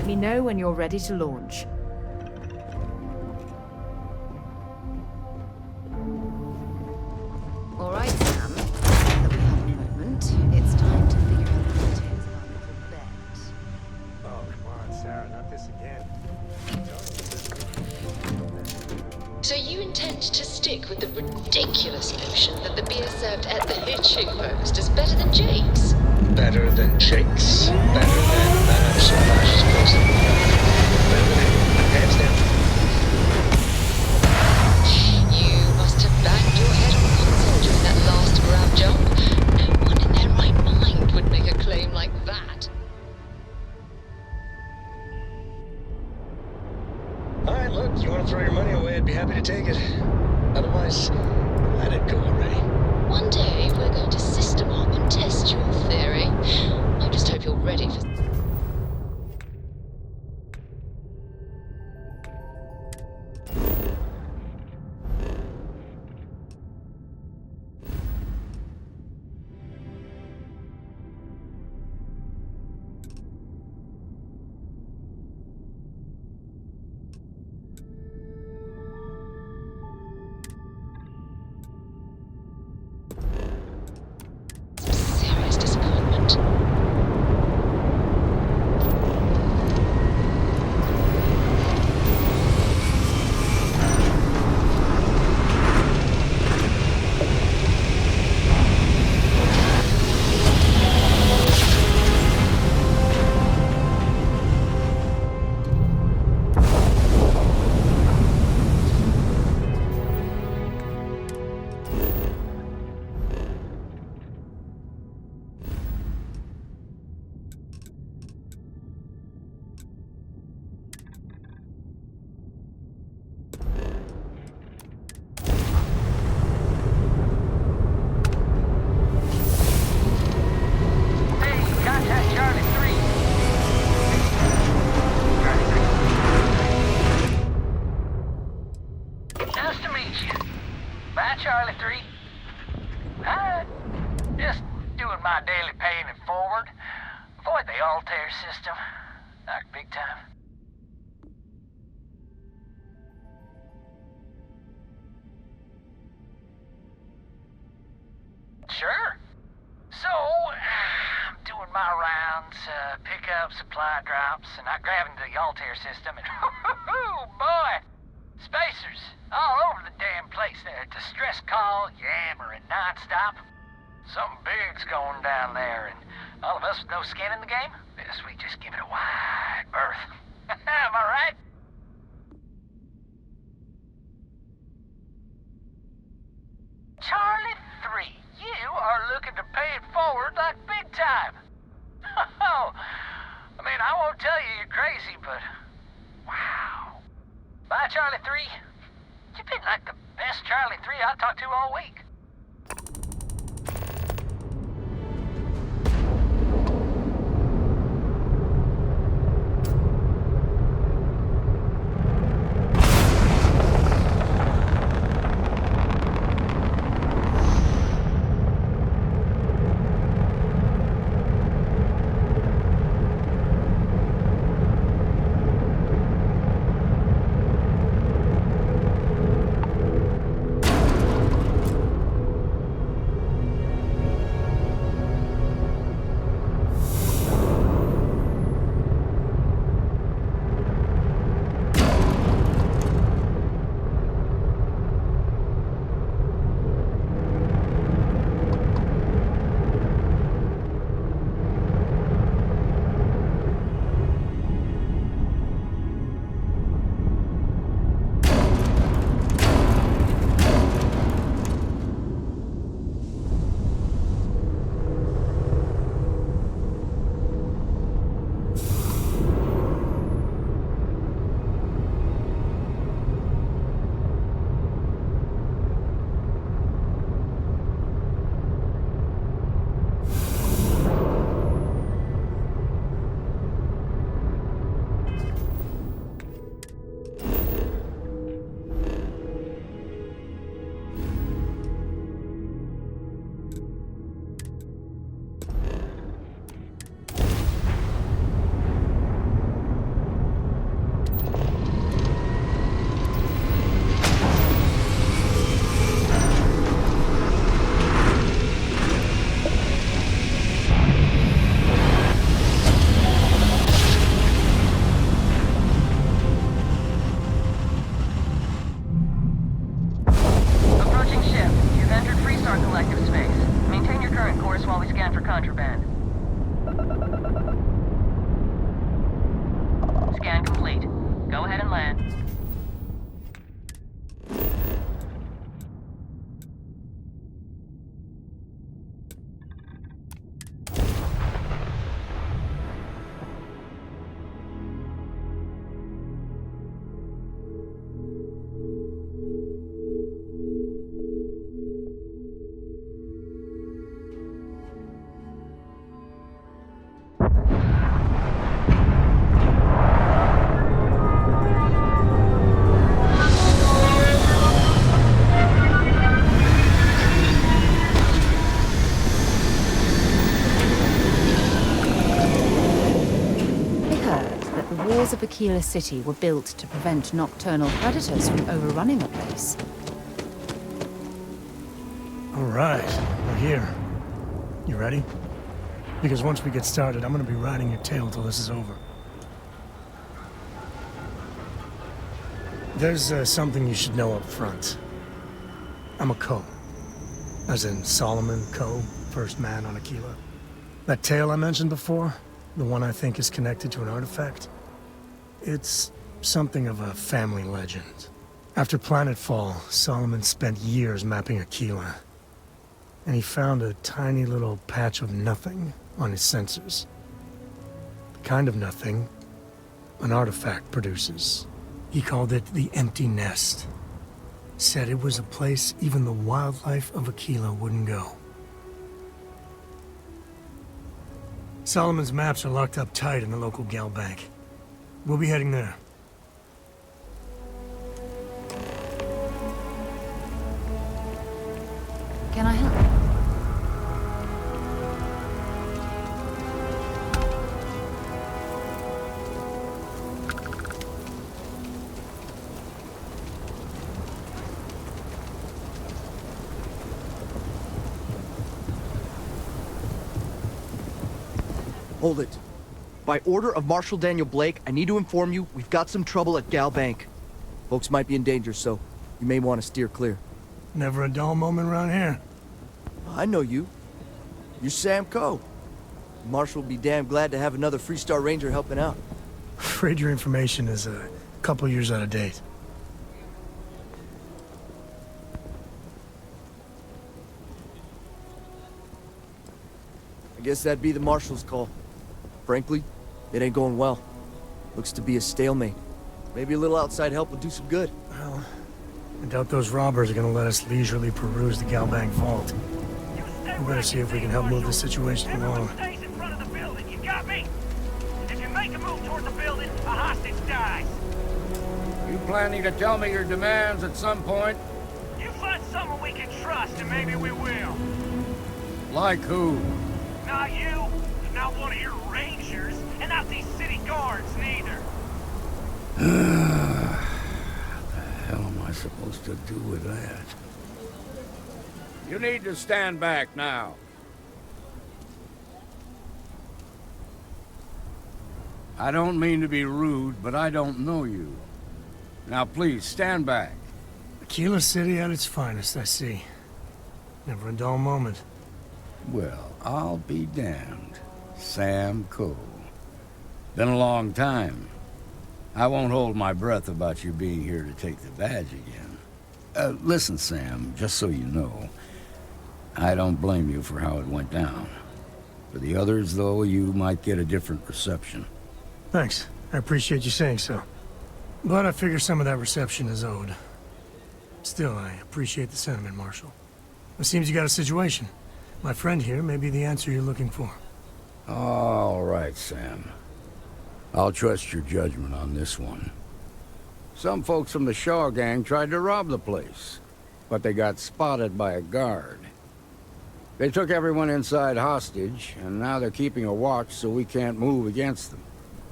me know when you're ready to launch. All right, Sam. Now that we have a moment, it's time to figure out the details of our little bet. Oh, come on, Sarah, not this again. So you intend to stick with the ridiculous notion that the beer served at the Hitching Post is better than Jake's? Better than Jake's. Better than Madame Sauvage's place in the park. Better than it. Hands down. You must have banged your head on the console during that last grab jump. No one in their right mind would make a claim like that. Alright, look, you want to throw your money away, I'd be happy to take it. Otherwise, let it go already. One day, we're going to system up and test your theory. I just hope you're ready for... serious disappointment. Contact Charlie 3. Nice to meet you. Bye, Charlie 3. Hi. Just doing my daily paying it forward. Avoid the Altair system. Like big time. Sure. So, I'm doing my rounds, pick up supply drops, and I grab into the Altair system, and boy, spacers all over the damn place there. Distress call, yammering nonstop. Something big's going down there, and all of us with no skin in the game, best we just give it a wide berth. Am I right? Charlie 3, you are looking to pay it forward like big time. Oh, I mean, I won't tell you you're crazy, but wow. Bye, Charlie 3. You've been like the best Charlie 3 I've talked to all week. Go ahead and land. The walls of Aquila City were built to prevent nocturnal predators from overrunning the place. All right, we're here. You ready? Because once we get started, I'm gonna be riding your tail till this is over. There's something you should know up front. I'm a Co. As in Solomon Co., first man on Aquila. That tale I mentioned before, the one I think is connected to an artifact, it's something of a family legend. After Planetfall, Solomon spent years mapping Aquila, and he found a tiny little patch of nothing on his sensors. The kind of nothing an artifact produces. He called it the Empty Nest. Said it was a place even the wildlife of Aquila wouldn't go. Solomon's maps are locked up tight in the local gal bank. We'll be heading there. Can I help? Hold it. By order of Marshal Daniel Blake, I need to inform you we've got some trouble at Gal Bank. Folks might be in danger, so you may want to steer clear. Never a dull moment around here. I know you. You're Sam Coe. Marshal will be damn glad to have another Freestar Ranger helping out. Afraid your information is a couple years out of date. I guess that'd be the Marshal's call. Frankly, it ain't going well. Looks to be a stalemate. Maybe a little outside help will do some good. Well, I doubt those robbers are gonna let us leisurely peruse the Galbank vault. We better see if we can help move the situation along. Stays in front of the building. You got me? If you make a move toward the building, a hostage dies. You planning to tell me your demands at some point? You find someone we can trust, and maybe we will. Like who? Not you, not one of your rangers, and not these city guards, neither. What the hell am I supposed to do with that? You need to stand back now. I don't mean to be rude, but I don't know you. Now please, stand back. Aquila City at its finest, I see. Never a dull moment. Well, I'll be damned. Sam Coe. Been a long time. I won't hold my breath about you being here to take the badge again. Listen, Sam, just so you know, I don't blame you for how it went down. For the others, though, you might get a different reception. Thanks. I appreciate you saying so. But I figure some of that reception is owed. Still, I appreciate the sentiment, Marshal. It seems you got a situation. My friend here may be the answer you're looking for. All right, Sam. I'll trust your judgment on this one. Some folks from the Shaw gang tried to rob the place, but they got spotted by a guard. They took everyone inside hostage, and now they're keeping a watch so we can't move against them.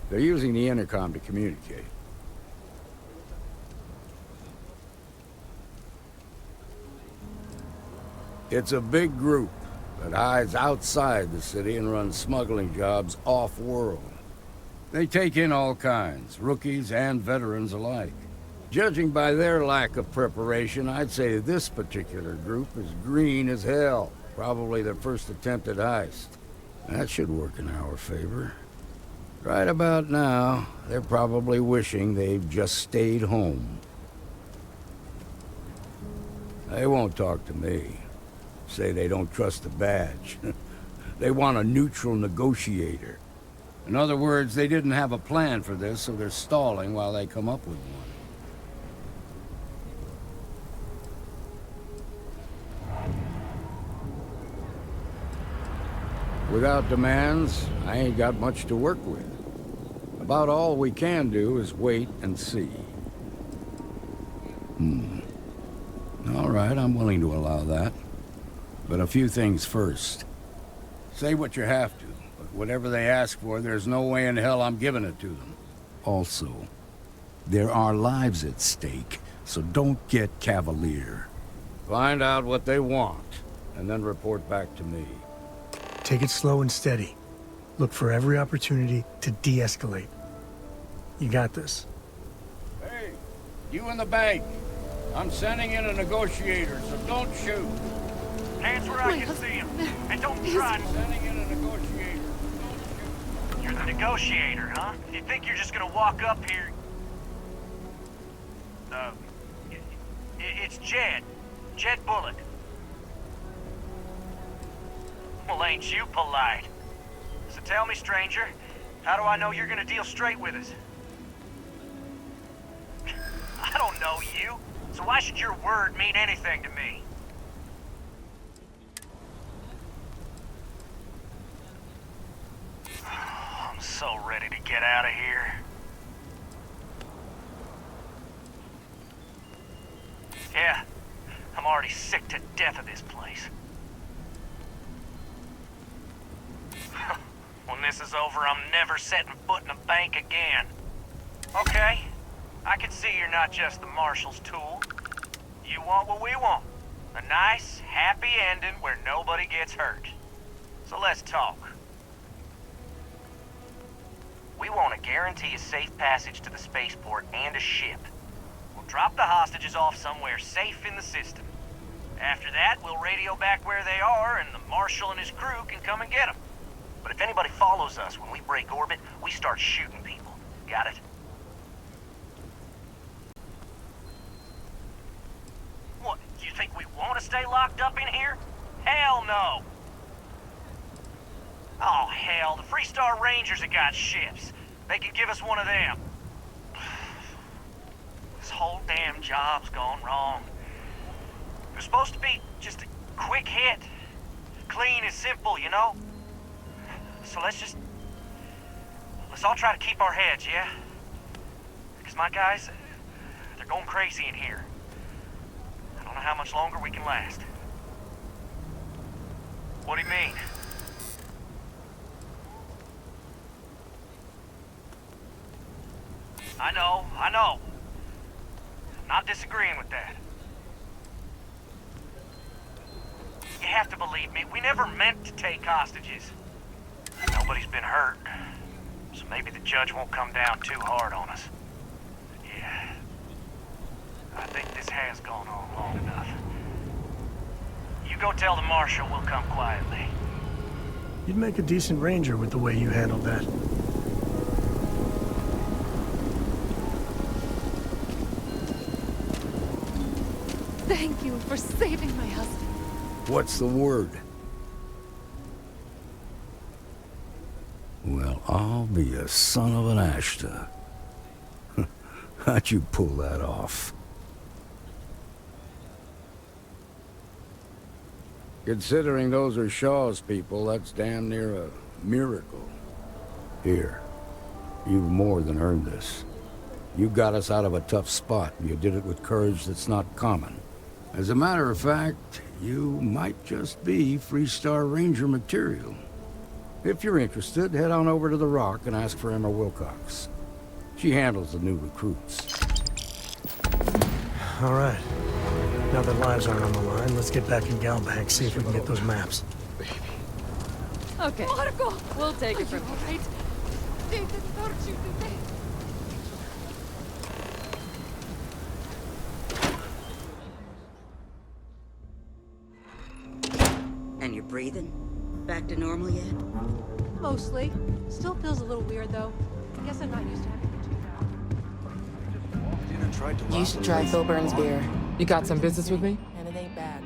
They're using the intercom to communicate. It's a big group that hides outside the city and runs smuggling jobs off-world. They take in all kinds, rookies and veterans alike. Judging by their lack of preparation, I'd say this particular group is green as hell. Probably their first attempt at heist. That should work in our favor. Right about now, they're probably wishing they'd just stayed home. They won't talk to me. Say they don't trust the badge. They want a neutral negotiator. In other words, they didn't have a plan for this, so they're stalling while they come up with one. Without demands, I ain't got much to work with. About all we can do is wait and see. All right, I'm willing to allow that. But a few things first. Say what you have to, but whatever they ask for, there's no way in hell I'm giving it to them. Also, there are lives at stake, so don't get cavalier. Find out what they want, and then report back to me. Take it slow and steady. Look for every opportunity to de-escalate. You got this. Hey, you in the bank. I'm sending in a negotiator, so don't shoot. Hands where I can see him. And don't try. Sending in a negotiator, so don't shoot. You're the negotiator, huh? You think you're just gonna walk up here? It's Jed. Jed Bullock. Well, ain't you polite? So tell me, stranger, how do I know you're gonna deal straight with us? I don't know you, so why should your word mean anything to me? I'm so ready to get out of here. Yeah, I'm already sick to death of this place. When this is over, I'm never setting foot in a bank again. Okay, I can see you're not just the marshal's tool. You want what we want. A nice, happy ending where nobody gets hurt. So let's talk. We want to guarantee a safe passage to the spaceport and a ship. We'll drop the hostages off somewhere safe in the system. After that, we'll radio back where they are, and the marshal and his crew can come and get them. But if anybody follows us when we break orbit, we start shooting people. Got it? What, you think we want to stay locked up in here? Hell no! Oh, hell, the Freestar Rangers have got ships. They could give us one of them. This whole damn job's gone wrong. It was supposed to be just a quick hit. Clean and simple, you know? So let's all try to keep our heads, yeah? Because my guys, they're going crazy in here. I don't know how much longer we can last. What do you mean? I know. I'm not disagreeing with that. You have to believe me, we never meant to take hostages. Nobody's been hurt, so maybe the judge won't come down too hard on us. Yeah, I think this has gone on long enough. You go tell the marshal we'll come quietly. You'd make a decent ranger with the way you handled that. Thank you for saving my husband. What's the word? Well, I'll be a son of an Ashta. How'd you pull that off? Considering those are Shaw's people, that's damn near a miracle. Here, you've more than earned this. You got us out of a tough spot, and you did it with courage that's not common. As a matter of fact, you might just be Freestar Ranger material. If you're interested, head on over to the Rock and ask for Emma Wilcox. She handles the new recruits. All right. Now that lives aren't on the line, let's get back in Galbank, see if we can get those maps. Okay. Marco! We'll take it from here. Right? And you're breathing? Back to normal yet? mostly. Still feels a little weird, though. I guess I'm not used to having to do that. You should try Phil Burns' beer. You got some business with me? And it ain't bad.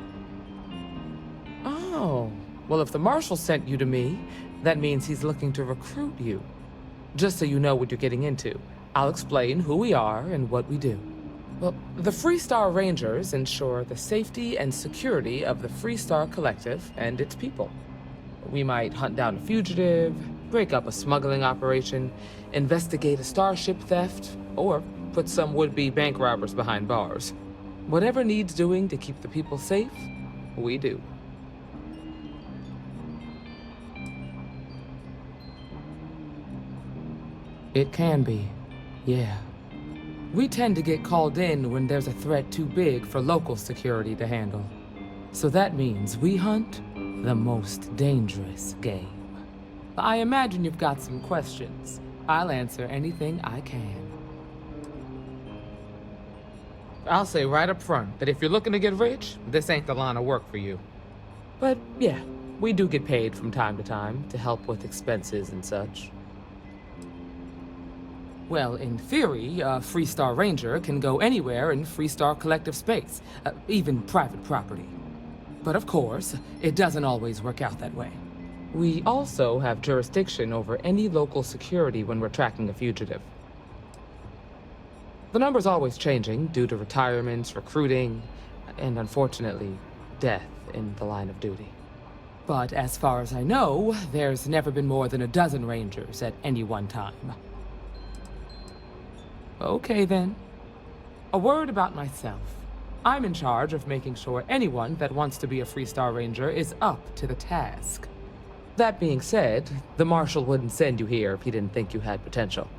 Oh, well, if the marshal sent you to me, that means he's looking to recruit you. Just so you know what you're getting into, I'll explain who we are and what we do. Well, the Freestar Rangers ensure the safety and security of the Freestar Collective and its people. We might hunt down a fugitive, break up a smuggling operation, investigate a starship theft, or put some would-be bank robbers behind bars. Whatever needs doing to keep the people safe, we do. It can be, yeah. We tend to get called in when there's a threat too big for local security to handle. So that means we hunt the most dangerous game. I imagine you've got some questions. I'll answer anything I can. I'll say right up front that if you're looking to get rich, this ain't the line of work for you. But yeah, we do get paid from time to time to help with expenses and such. Well, in theory, a Freestar Ranger can go anywhere in Freestar Collective space, even private property. But of course, it doesn't always work out that way. We also have jurisdiction over any local security when we're tracking a fugitive. The number's always changing due to retirements, recruiting, and unfortunately, death in the line of duty. But as far as I know, there's never been more than a dozen Rangers at any one time. Okay then. A word about myself. I'm in charge of making sure anyone that wants to be a Freestar Ranger is up to the task. That being said, the Marshal wouldn't send you here if he didn't think you had potential.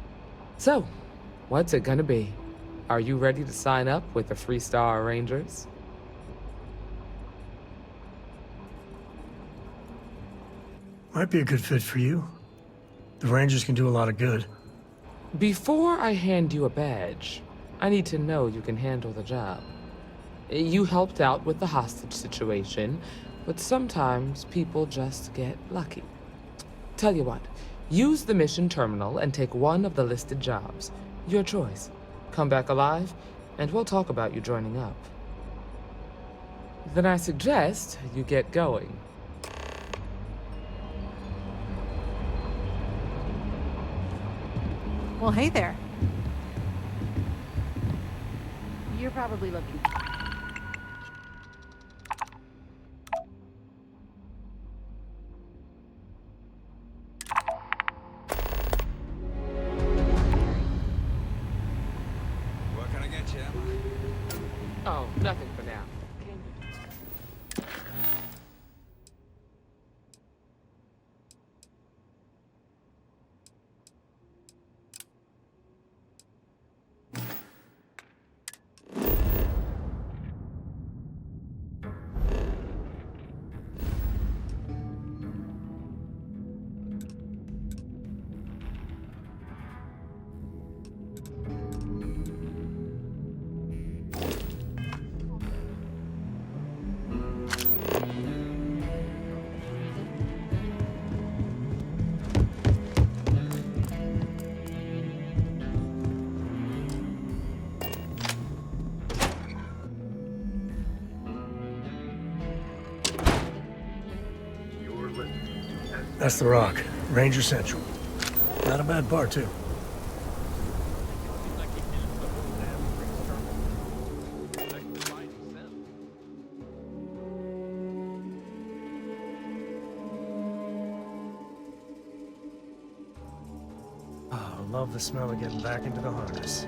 So, what's it gonna be? Are you ready to sign up with the Freestar Rangers? Might be a good fit for you. The Rangers can do a lot of good. Before I hand you a badge, I need to know you can handle the job. You helped out with the hostage situation, but sometimes people just get lucky. Tell you what, use the mission terminal and take one of the listed jobs. Your choice. Come back alive, and we'll talk about you joining up. Then I suggest you get going. Well, hey there. You're probably looking. What can I get you, Emma? Oh, nothing for now. That's the Rock, Ranger Central. Not a bad bar, too. Oh, I love the smell of getting back into the harness.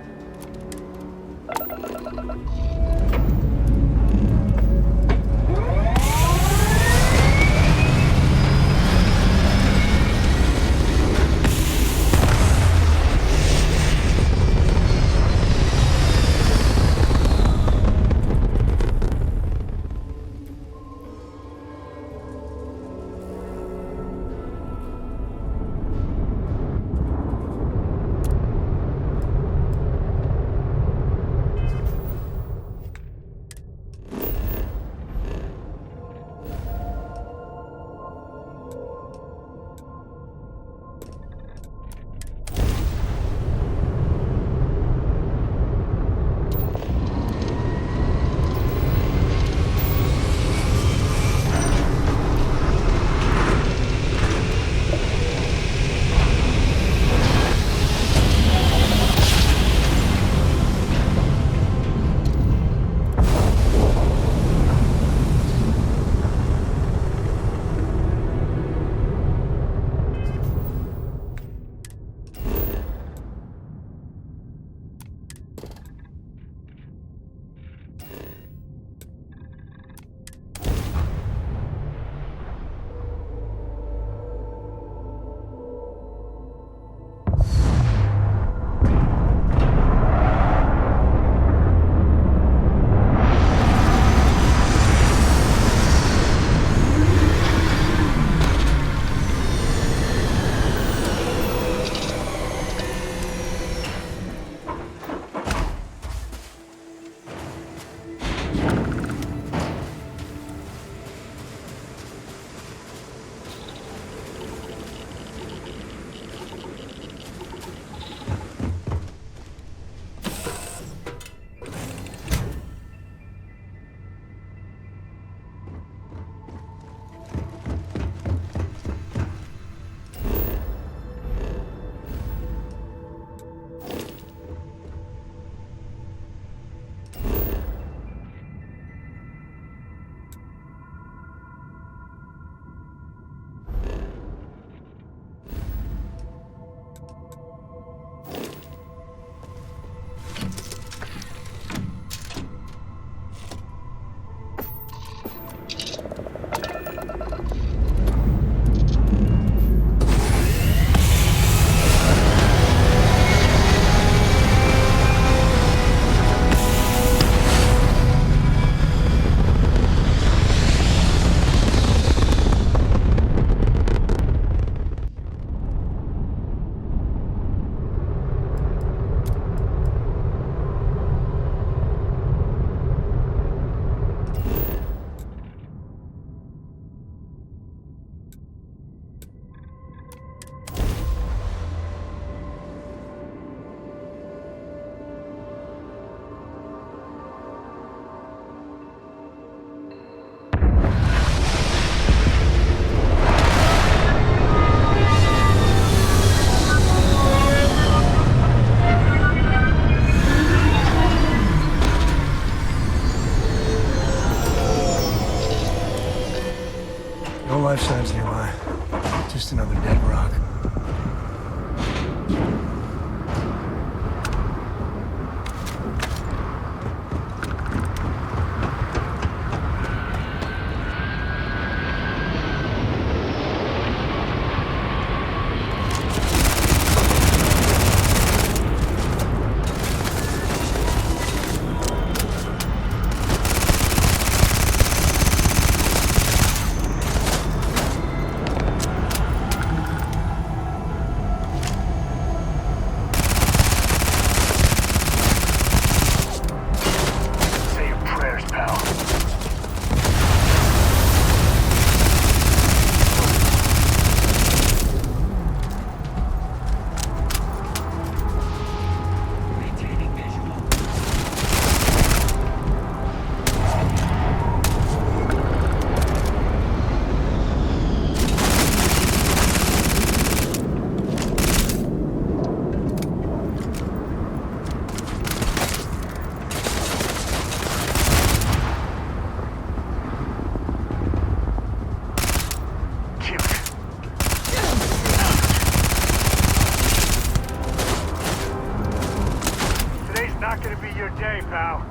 be your day, pal.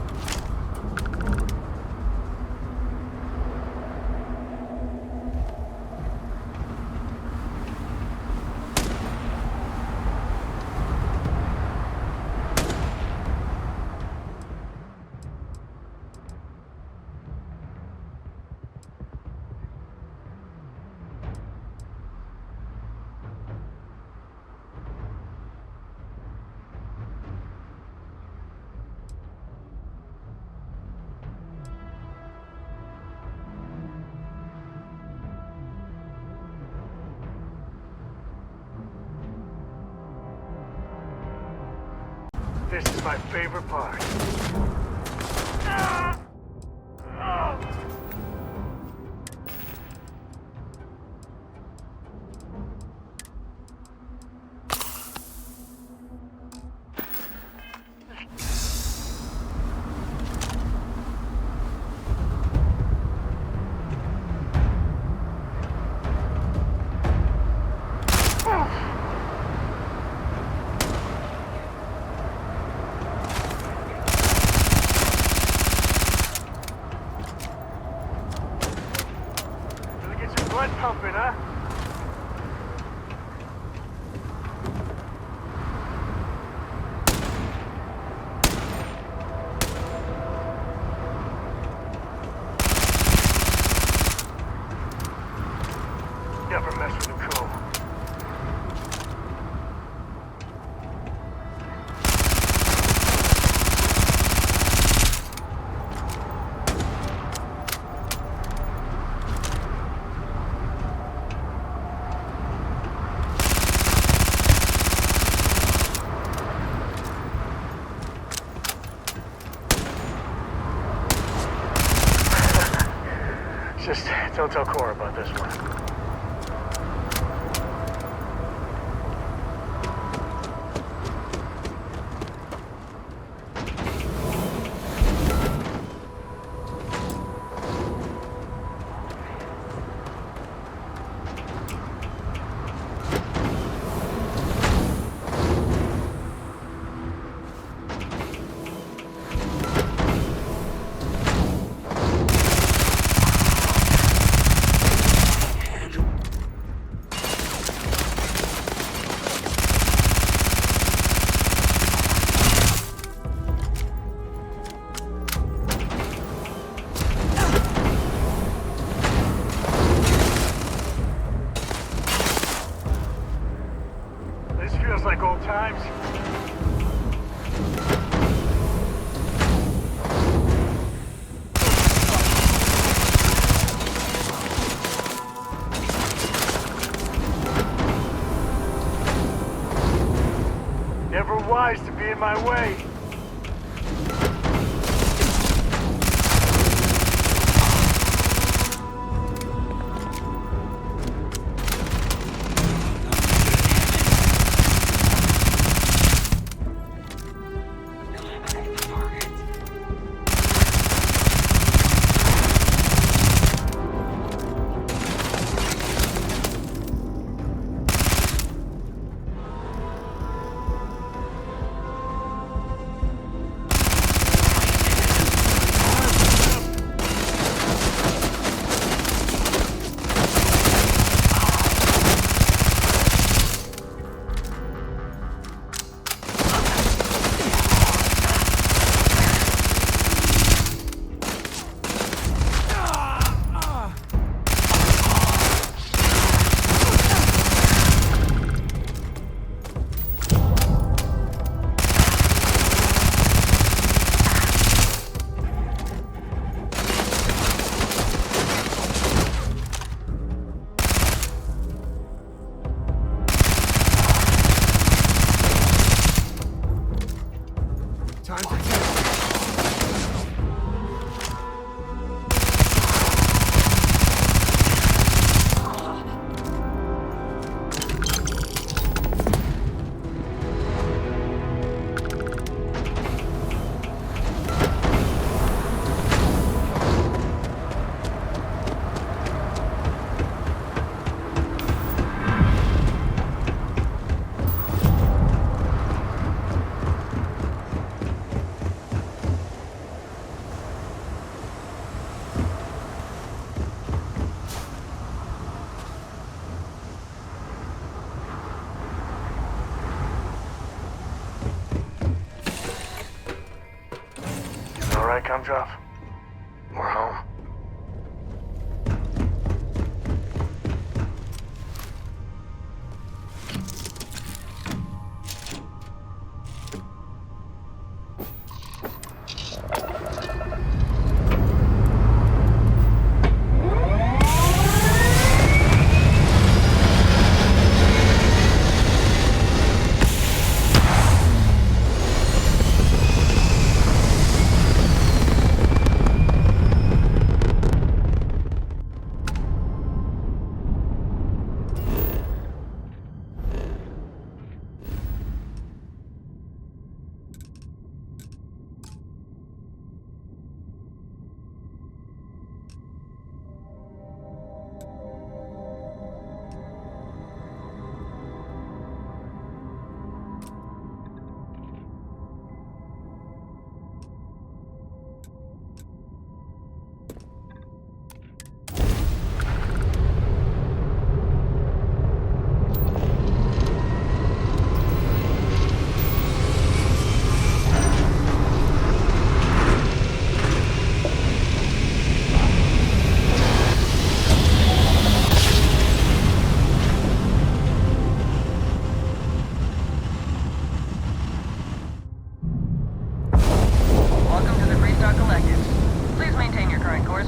This is my favorite part. Blood pumping, huh? Never mess with a cool. Just don't tell Cora about this one. Feels like old times. Never wise to be in my way. right, Gumdrop? We're home.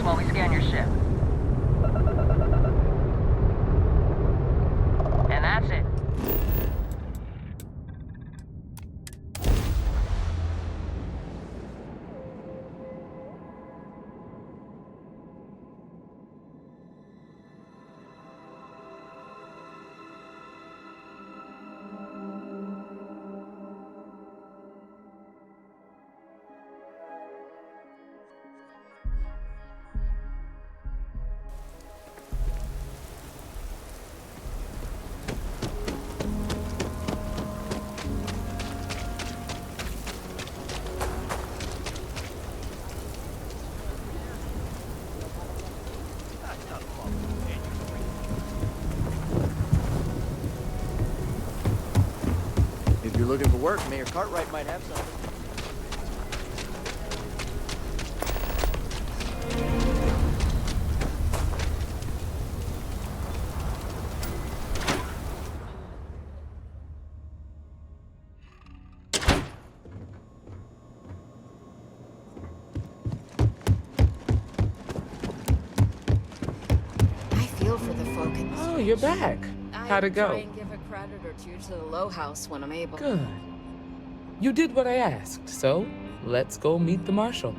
while we scan your ship. And that's it. If you're looking for work, Mayor Cartwright might have something. I feel for the folk in this Oh, you're back. How'd it go? Try and give a credit or two to the Low House when I'm able. Good. You did what I asked, so let's go meet the Marshal.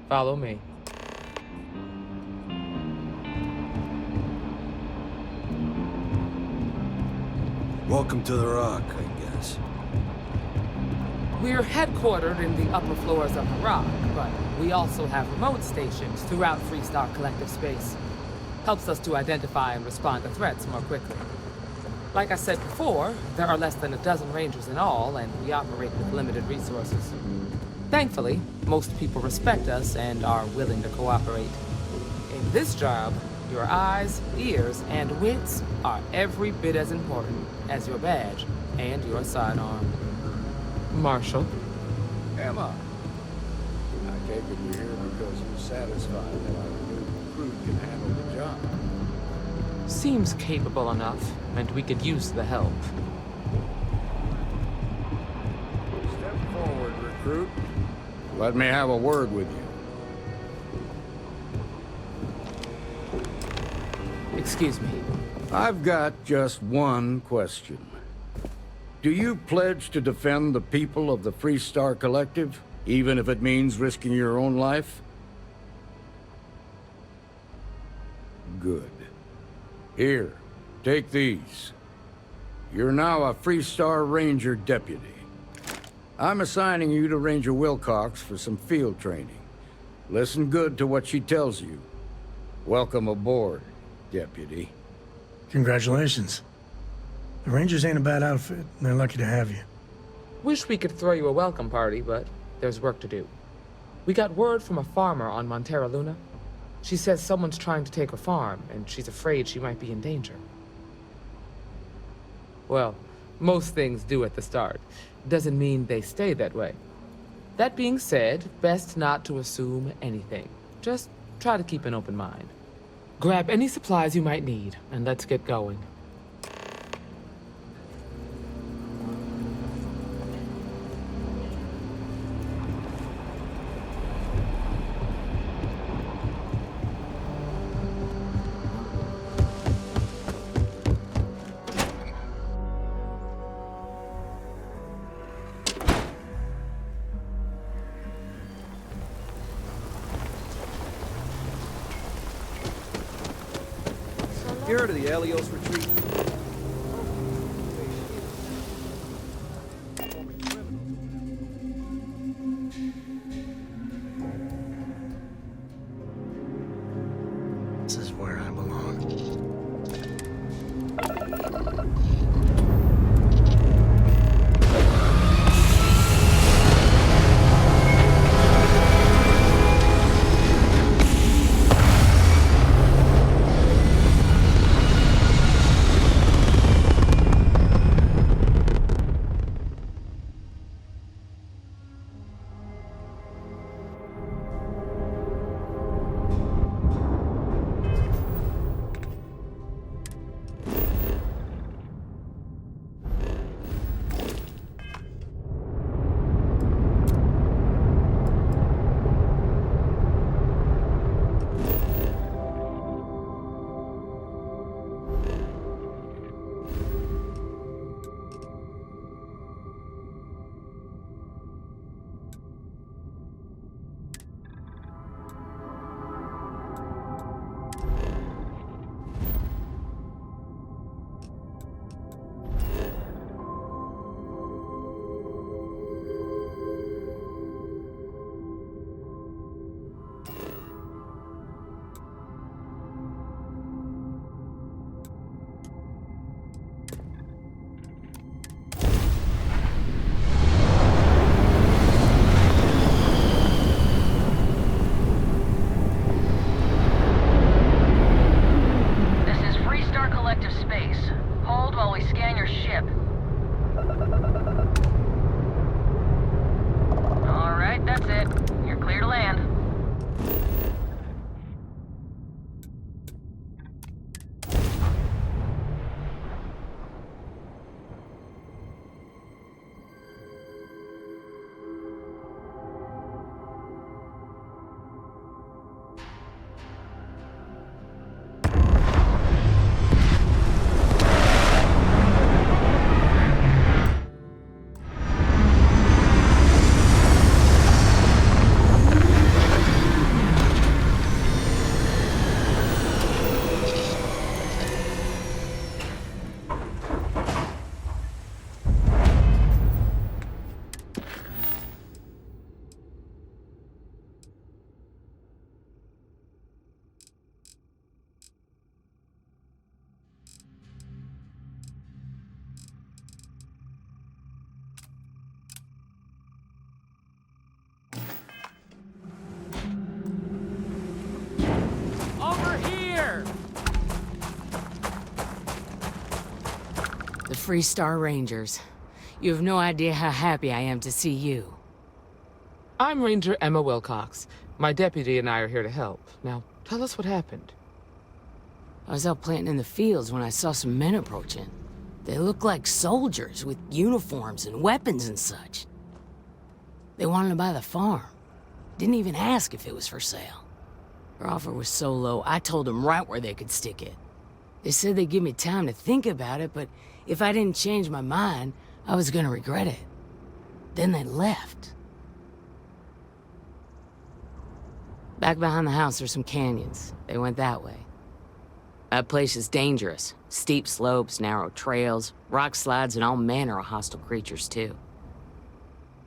Follow me. Welcome to the Rock, I guess. We're headquartered in the upper floors of the Rock, but we also have remote stations throughout Freestar Collective space. Helps us to identify and respond to threats more quickly. Like I said before, there are less than a dozen Rangers in all, and we operate with limited resources. Thankfully, most people respect us and are willing to cooperate. In this job, your eyes, ears, and wits are every bit as important as your badge and your sidearm. Marshal? Emma, I take it you're here because you're satisfied that our new recruit can handle the job. Seems capable enough, and we could use the help. Step forward, recruit. Let me have a word with you. Excuse me. I've got just one question. Do you pledge to defend the people of the Freestar Collective, even if it means risking your own life? Good. Here, take these. You're now a Freestar Ranger deputy. I'm assigning you to Ranger Wilcox for some field training. Listen good to what she tells you. Welcome aboard, deputy. Congratulations. The Rangers ain't a bad outfit, and they're lucky to have you. Wish we could throw you a welcome party, but there's work to do. We got word from a farmer on Montera Luna. She says someone's trying to take her farm, and she's afraid she might be in danger. Well, most things do at the start. Doesn't mean they stay that way. That being said, best not to assume anything. Just try to keep an open mind. Grab any supplies you might need, and let's get going. You heard of the Helios retreat? This is where I belong. The Free Star Rangers. You have no idea how happy I am to see you. I'm Ranger Emma Wilcox. My deputy and I are here to help. Now, tell us what happened. I was out planting in the fields when I saw some men approaching. They looked like soldiers with uniforms and weapons and such. They wanted to buy the farm. Didn't even ask if it was for sale. Their offer was so low, I told them right where they could stick it. They said they'd give me time to think about it, but if I didn't change my mind, I was gonna regret it. Then they left. Back behind the house there's some canyons. They went that way. That place is dangerous. Steep slopes, narrow trails, rock slides, and all manner of hostile creatures, too.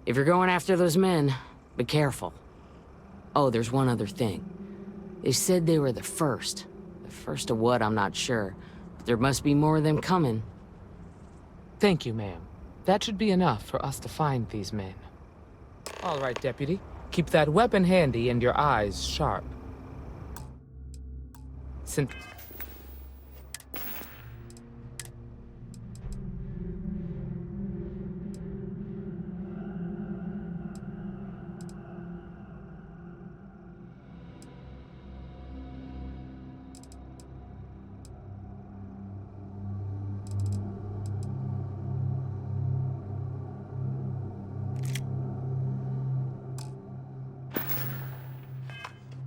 If you're going after those men, be careful. Oh, there's one other thing. They said they were the first. The first of what, I'm not sure. But there must be more of them coming. Thank you, ma'am. That should be enough for us to find these men. All right, deputy. Keep that weapon handy and your eyes sharp. Since...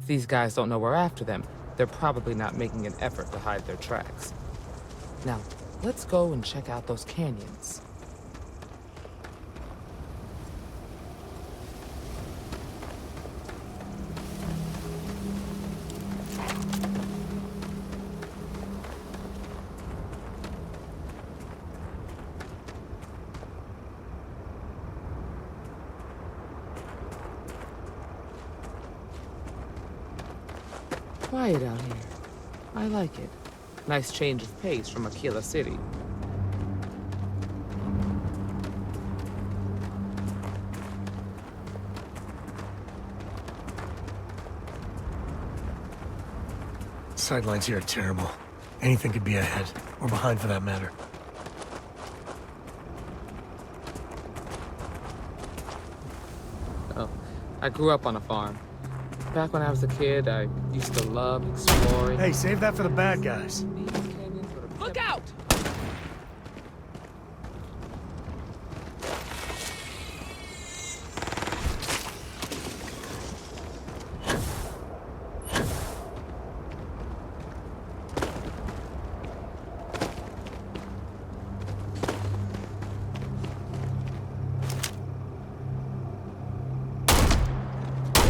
these guys don't know we're after them, they're probably not making an effort to hide their tracks. Now, let's go and check out those canyons. Quiet out here. I like it. Nice change of pace from Aquila City. Sightlines here are terrible. Anything could be ahead, or behind for that matter. Oh, I grew up on a farm. Back when I was a kid, I used to love exploring. Hey, save that for the bad guys. Look out!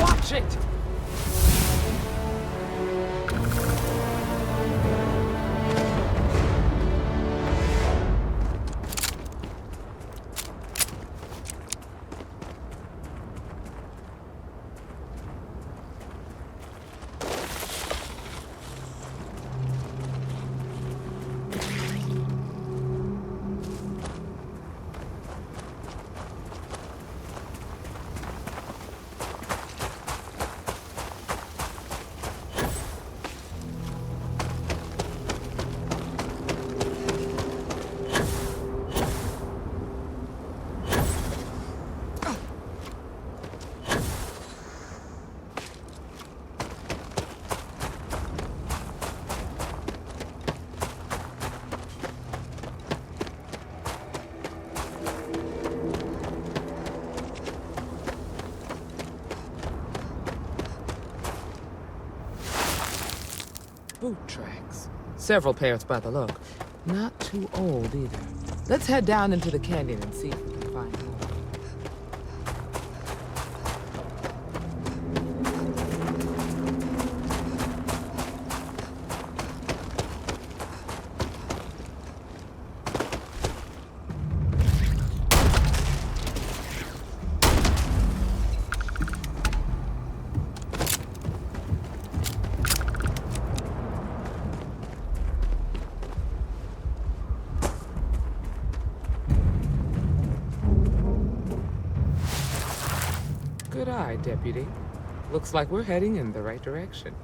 Watch it! Boot tracks. Several pairs by the look. Not too old either. Let's head down into the canyon and see if we can find more. Good eye, Deputy. Looks like we're heading in the right direction.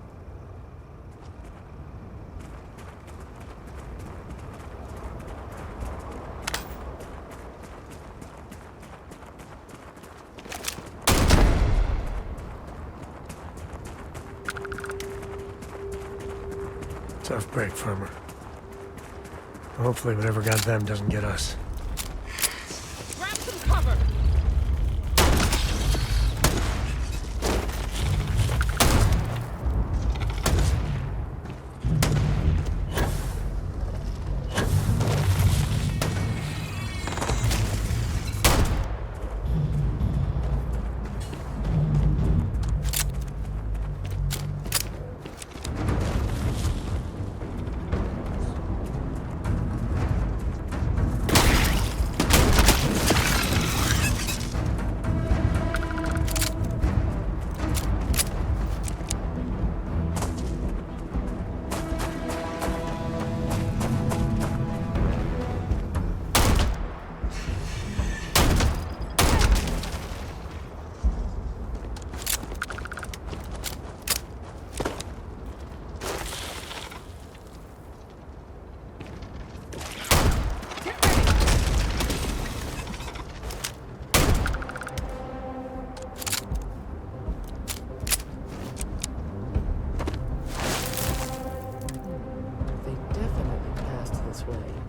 Tough break, farmer. Hopefully whatever got them doesn't get us. Grab some cover!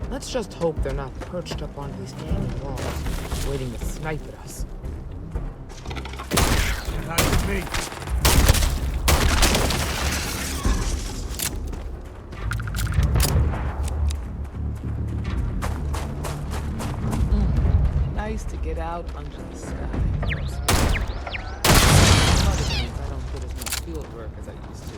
Let's just hope they're not perched up on these canyon walls, waiting to snipe at us. Not with me. out under the sky. Other means I don't get as much field work as I used to.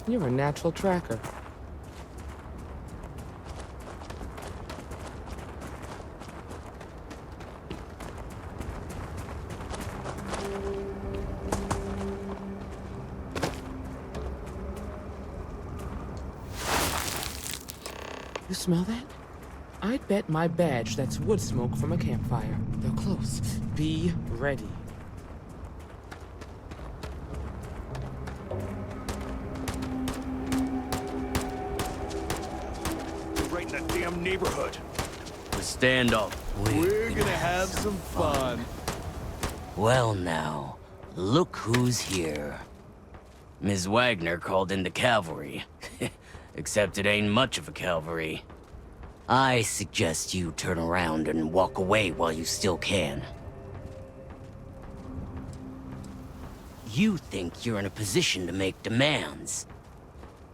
You're a natural tracker. You smell that? I'd bet my badge that's wood smoke from a campfire. They're close. Be ready. Right in that damn neighborhood. The standoff. We're gonna have some fun. Well now, look who's here. Ms. Wagner called in the cavalry. Except it ain't much of a cavalry. I suggest you turn around and walk away while you still can. You think you're in a position to make demands.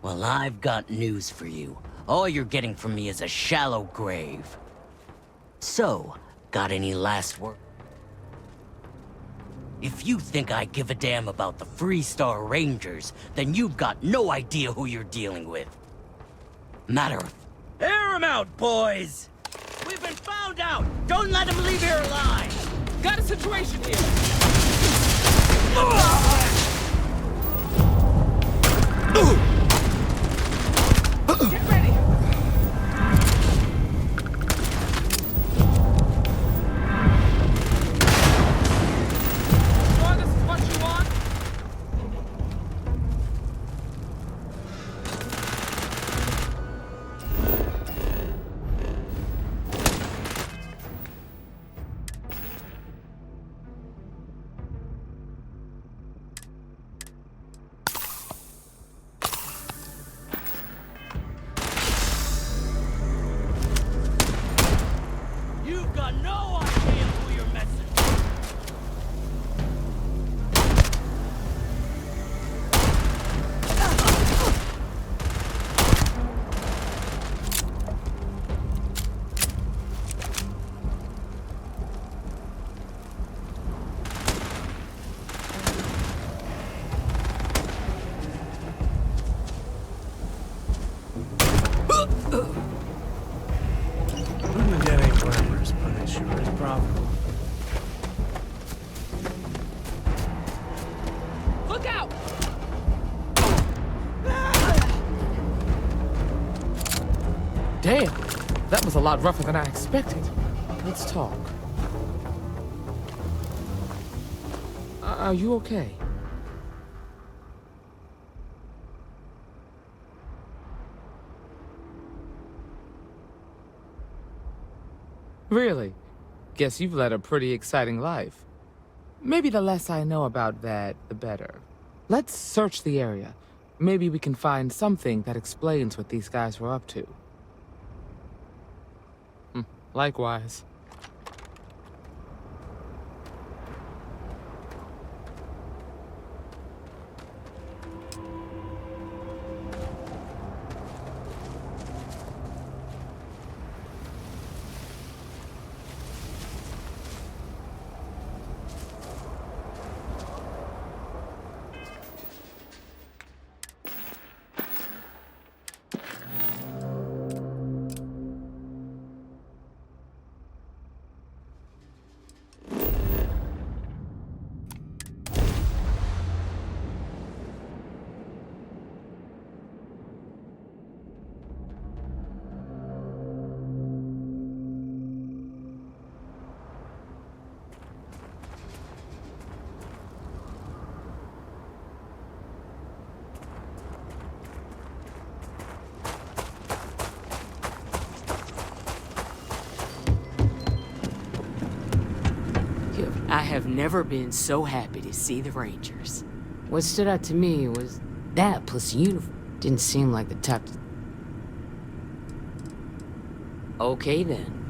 Well, I've got news for you. All you're getting from me is a shallow grave. So, got any last word? If you think I give a damn about the Freestar Rangers, then you've got no idea who you're dealing with. Matter of... Air 'em out, boys! We've been found out! Don't let them leave here alive! Got a situation here! Get ready! Sure this is what you want? You've got no idea who you're messing with. Running the dead ain't glamorous, but it sure is profitable. Look out! Damn, that was a lot rougher than I expected. Let's talk. Are you okay? Really? Guess you've led a pretty exciting life. Maybe the less I know about that, the better. Let's search the area. Maybe we can find something that explains what these guys were up to. Likewise. I have never been so happy to see the Rangers. What stood out to me was that plus the uniform. Didn't seem like the type to... Okay then.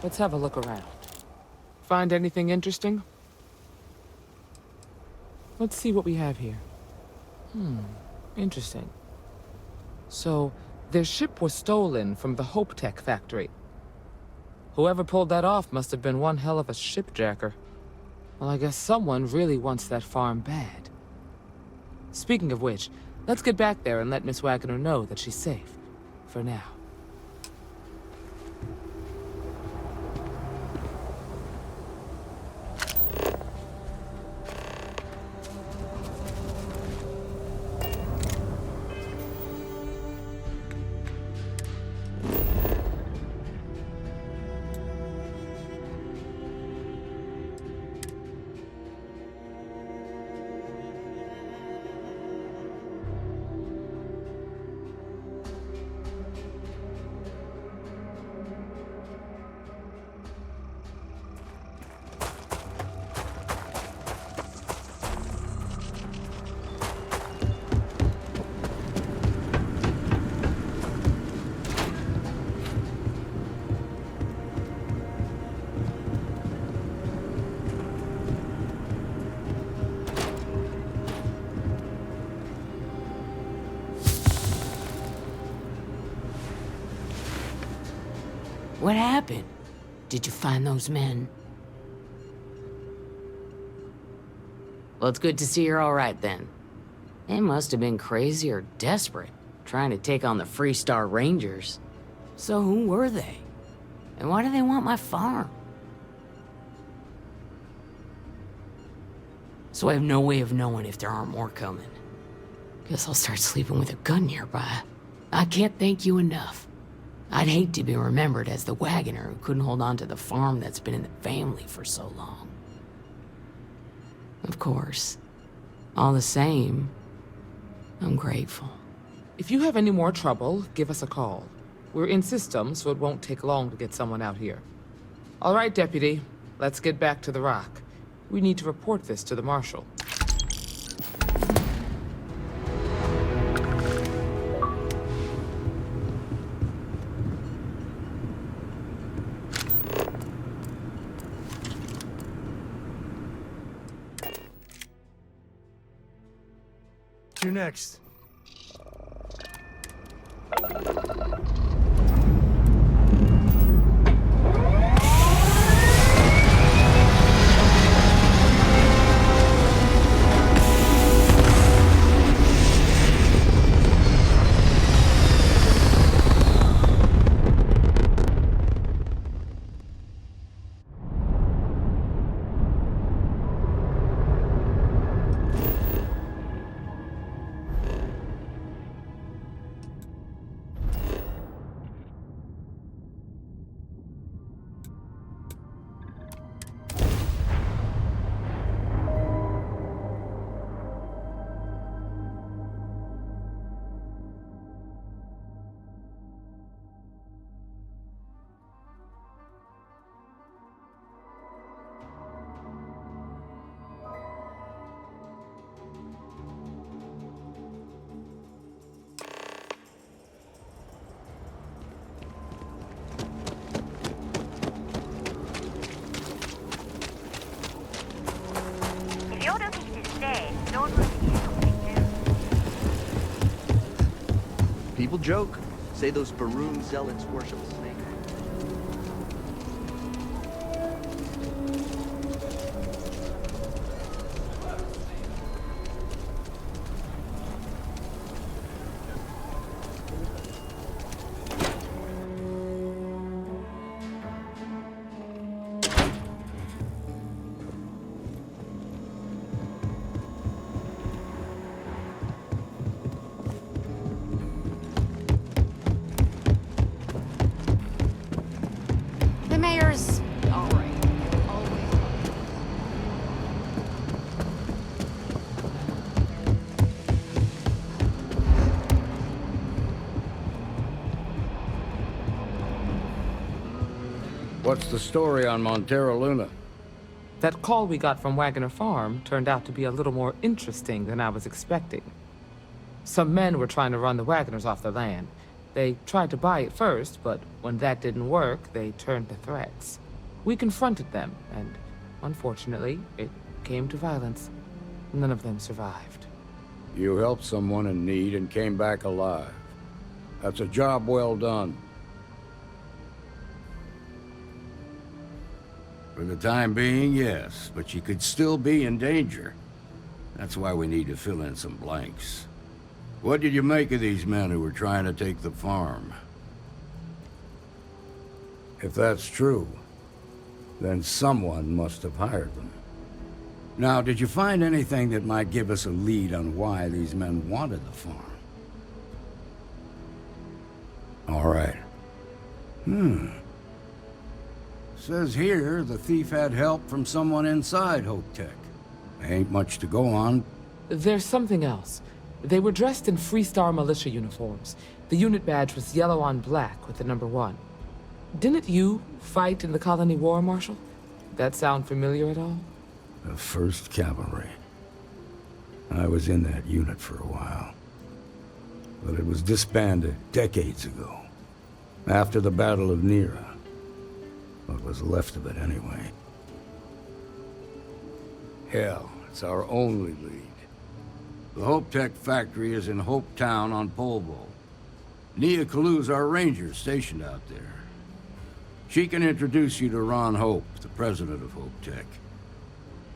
Let's have a look around. Find anything interesting? Let's see what we have here. Interesting. So, their ship was stolen from the Hope Tech factory. Whoever pulled that off must have been one hell of a shipjacker. Well, I guess someone really wants that farm bad. Speaking of which, let's get back there and let Miss Wagner know that she's safe. For now. What happened? Did you find those men? Well, it's good to see you're all right then. They must have been crazy or desperate, trying to take on the Freestar Rangers. So who were they? And why do they want my farm? So I have no way of knowing if there aren't more coming. Guess I'll start sleeping with a gun nearby. I can't thank you enough. I'd hate to be remembered as the wagoner who couldn't hold on to the farm that's been in the family for so long. Of course, all the same, I'm grateful. If you have any more trouble, give us a call. We're in system, so it won't take long to get someone out here. All right, Deputy, let's get back to the Rock. We need to report this to the Marshal. You next. People joke. Say those Baroon zealots worship a snake. What's the story on Montero Luna? That call we got from Wagner Farm turned out to be a little more interesting than I was expecting. Some men were trying to run the Wagners off the land. They tried to buy it first, but when that didn't work, they turned to threats. We confronted them, and unfortunately, it came to violence. None of them survived. You helped someone in need and came back alive. That's a job well done. For the time being, yes, but you could still be in danger. That's why we need to fill in some blanks. What did you make of these men who were trying to take the farm? If that's true, then someone must have hired them. Now, did you find anything that might give us a lead on why these men wanted the farm? All right. Says here the thief had help from someone inside Hope Tech. Ain't much to go on. There's something else. They were dressed in Freestar militia uniforms. The unit badge was yellow on black with the number 1. Didn't you fight in the Colony War, Marshal? That sound familiar at all? The 1st Cavalry. I was in that unit for a while. But it was disbanded decades ago. After the Battle of Nera. What was left of it, anyway. Hell, it's our only lead. The Hope Tech factory is in Hope Town on Polvo. Nia Kalu's our ranger stationed out there. She can introduce you to Ron Hope, the president of Hope Tech.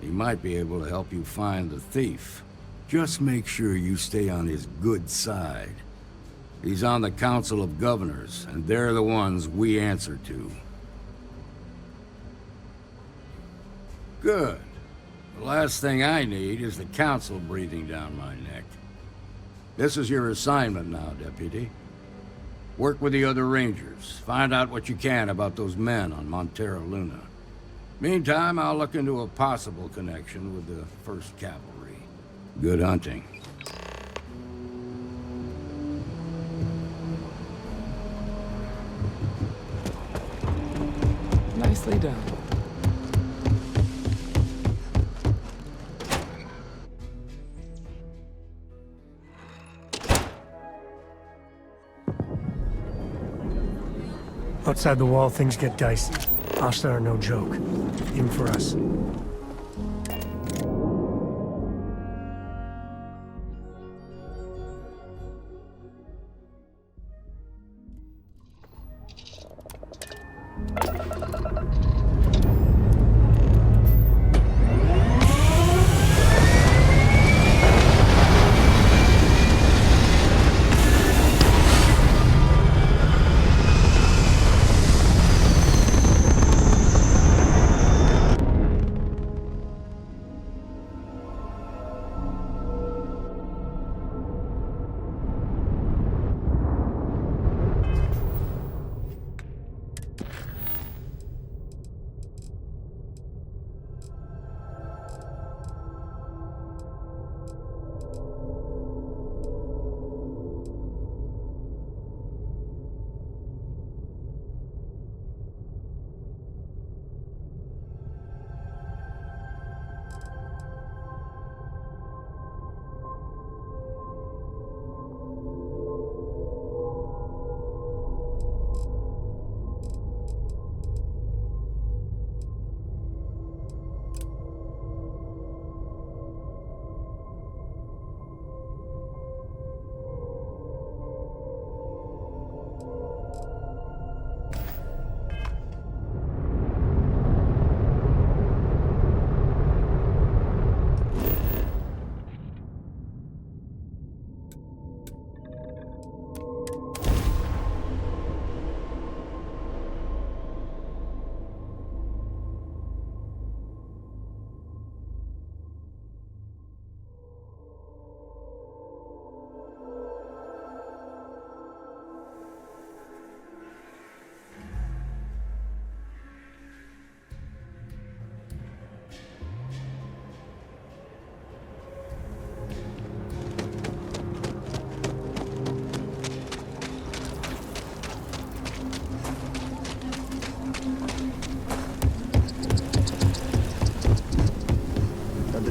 He might be able to help you find the thief. Just make sure you stay on his good side. He's on the Council of Governors, and they're the ones we answer to. Good. The last thing I need is the Council breathing down my neck. This is your assignment now, Deputy. Work with the other Rangers. Find out what you can about those men on Montero Luna. Meantime, I'll look into a possible connection with the 1st Cavalry. Good hunting. Nicely done. Outside the wall, things get dicey. Hostile are no joke, even for us.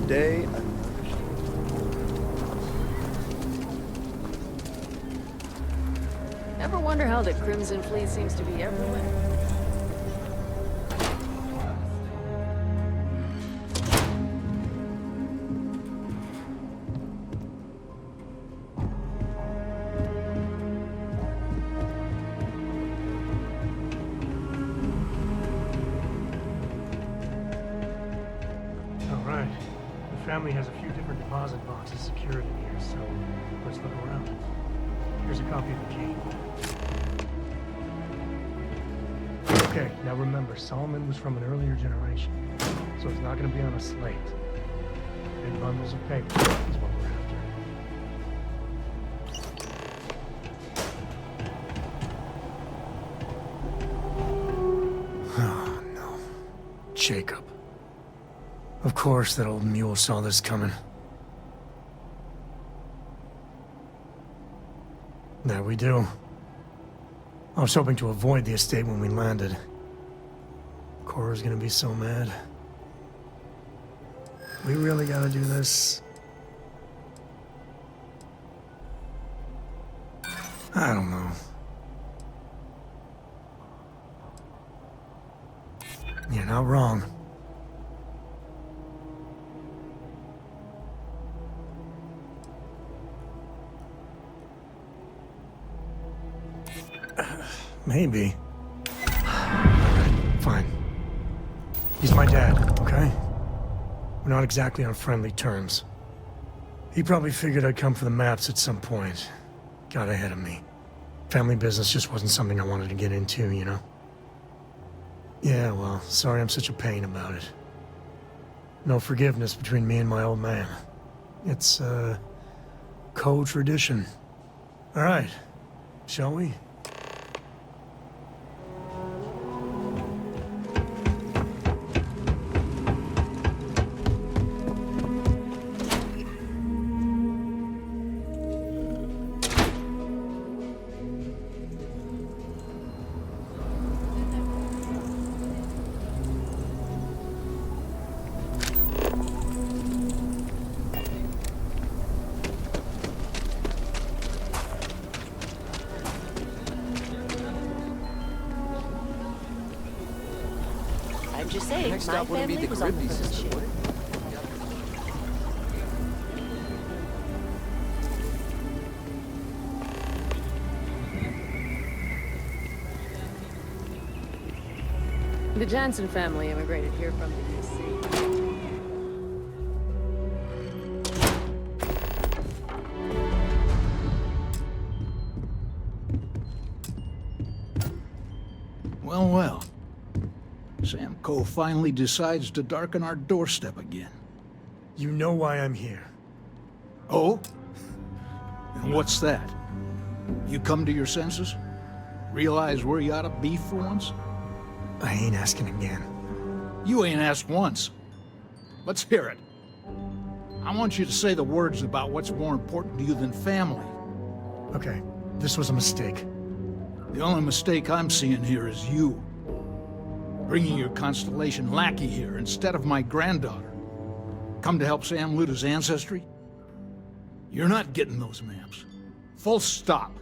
Day. Ever now that Crimson Fleet seems to be everywhere. All right. The family has a few different deposit boxes secured in here, so let's look around. Here's a copy of the key. Okay, now remember, Solomon was from an earlier generation, so it's not going to be on a slate. Big bundles of paper is what we're after. Oh, no. Jacob. Of course that old mule saw this coming. There we do. I was hoping to avoid the estate when we landed. Cora's gonna be so mad. We really gotta do this? I don't know. You're not wrong. Maybe. Alright, fine. He's my dad, okay? We're not exactly on friendly terms. He probably figured I'd come for the maps at some point. Got ahead of me. Family business just wasn't something I wanted to get into, you know? Yeah, well, sorry I'm such a pain about it. No forgiveness between me and my old man. It's, co-tradition. Alright, shall we? I'm just saying, Next my stop wouldn't be family the was on the Gribbly first system, ship. would it? The Jansen family immigrated here from the DC. Well, well. Sam Coe finally decides to darken our doorstep again. You know why I'm here. Oh? And what's that? You come to your senses? Realize where you ought to be for once? I ain't asking again. You ain't asked once. Let's hear it. I want you to say the words about what's more important to you than family. Okay, this was a mistake. The only mistake I'm seeing here is you. Bringing your Constellation lackey here instead of my granddaughter. Come to help Sam loot his ancestry? You're not getting those maps. Full stop.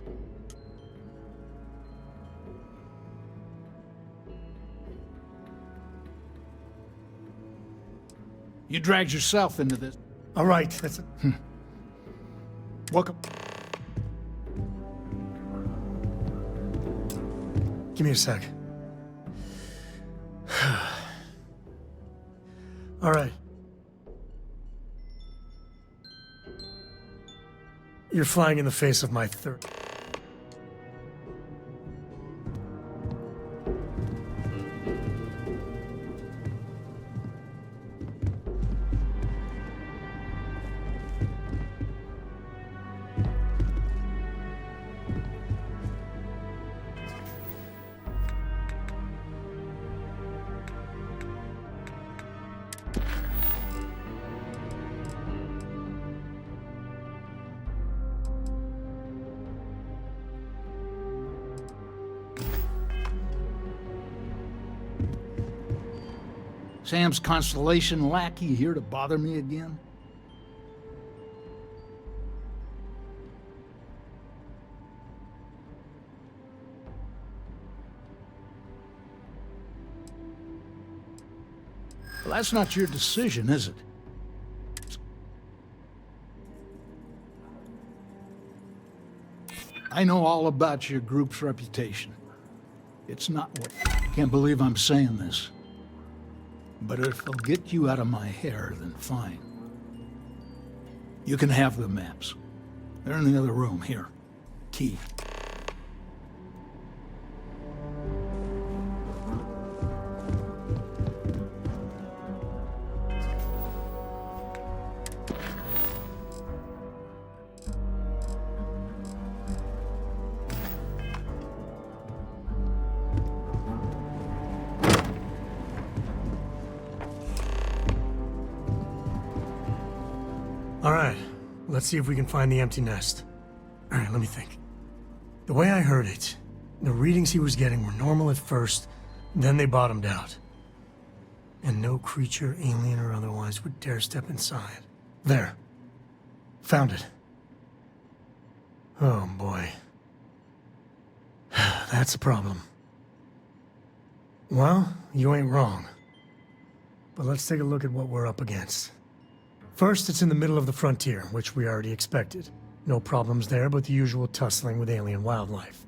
You dragged yourself into this. All right, that's it. Welcome. Give me a sec. All right. You're flying in the face of my third. Sam's Constellation lackey here to bother me again? Well, that's not your decision, is it? I know all about your group's reputation. It's not what... Can't believe I'm saying this. But if it'll get you out of my hair, then fine. You can have the maps. They're in the other room, here. Key. All right, let's see if we can find the empty nest. All right, let me think. The way I heard it, the readings he was getting were normal at first, then they bottomed out. And no creature, alien or otherwise, would dare step inside. There. Found it. Oh, boy. That's a problem. Well, you ain't wrong. But let's take a look at what we're up against. First, it's in the middle of the frontier, which we already expected. No problems there, but the usual tussling with alien wildlife.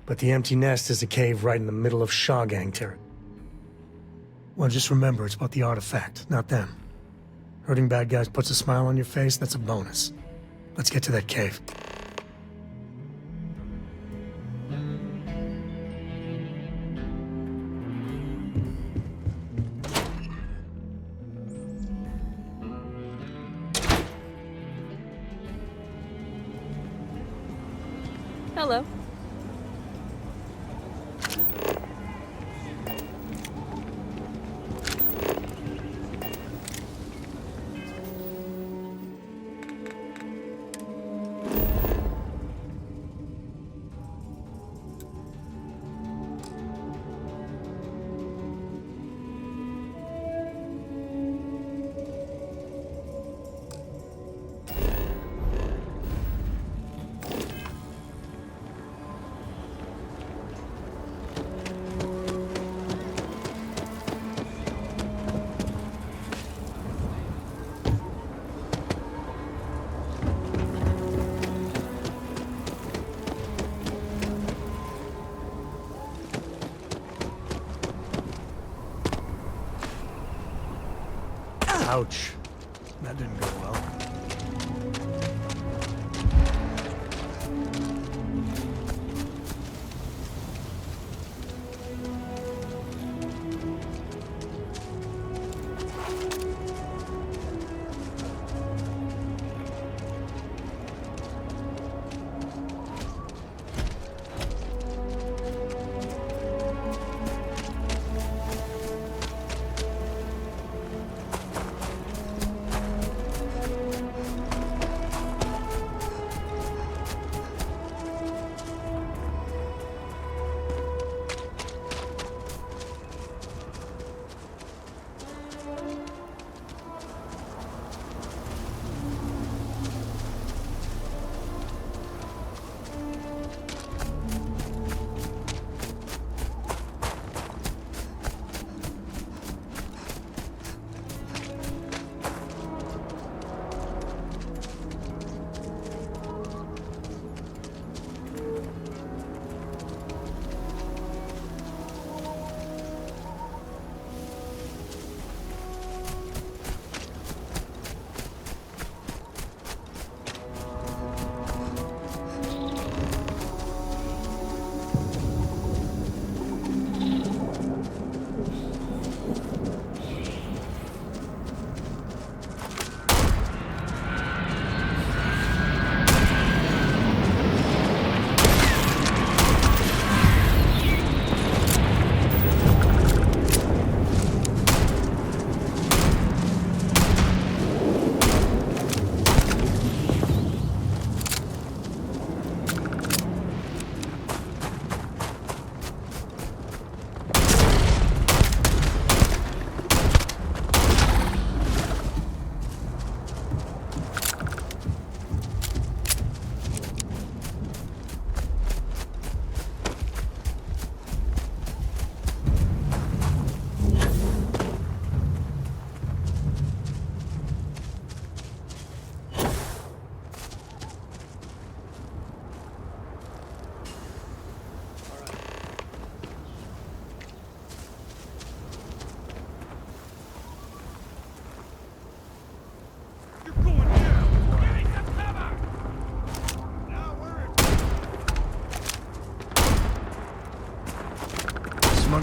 But the empty nest is a cave right in the middle of Shaw Gang territory. Well, just remember, it's about the artifact, not them. Hurting bad guys puts a smile on your face, that's a bonus. Let's get to that cave. Hello. Ouch. That didn't go well.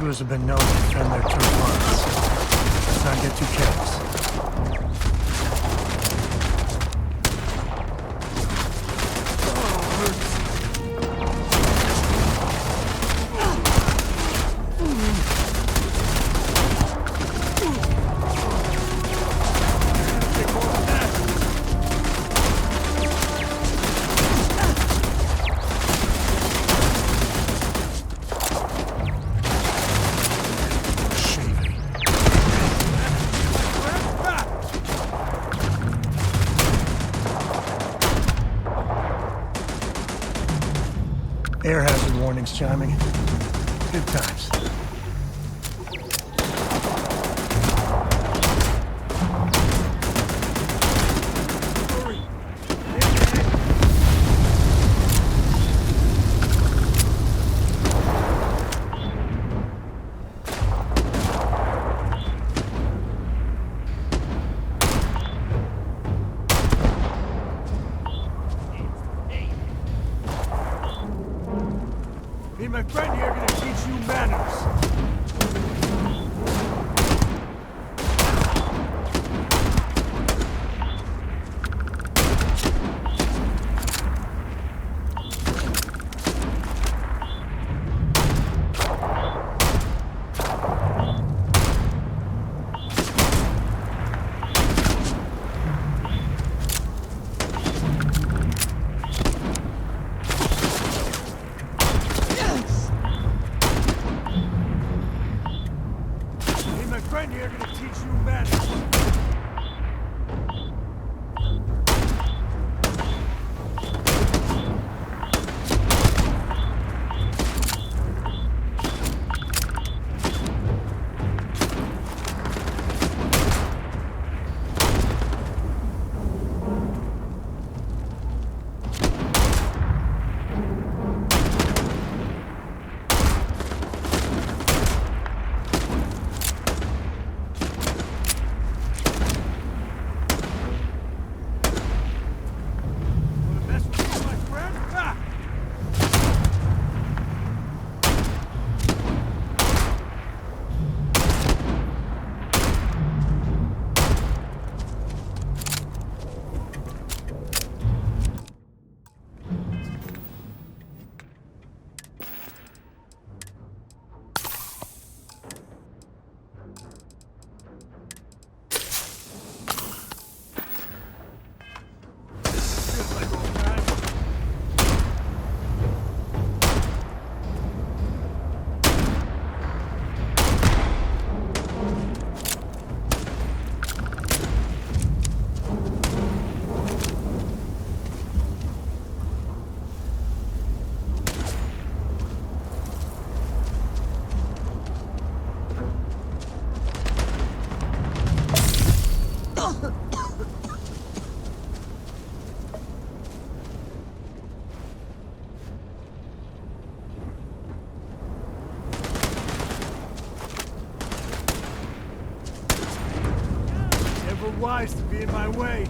smugglers have been known to defend their true parts. Let's not get too careless. Air hazard warnings chiming. Good times. Me and my friend here are gonna teach you manners. Here gonna teach you manners. Wise to be in my way.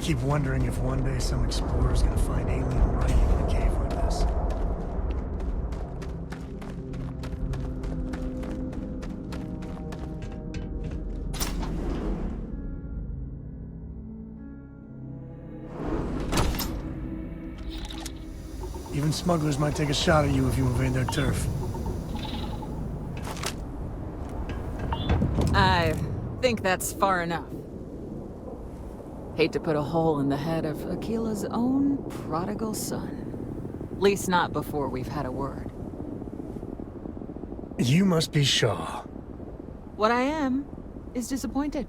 keep wondering if one day some explorer's gonna find alien writing in a cave like this. Even smugglers might take a shot at you if you invade their turf. I think that's far enough. Hate to put a hole in the head of Aquila's own prodigal son. At least not before we've had a word. You must be Shaw. What I am is disappointed.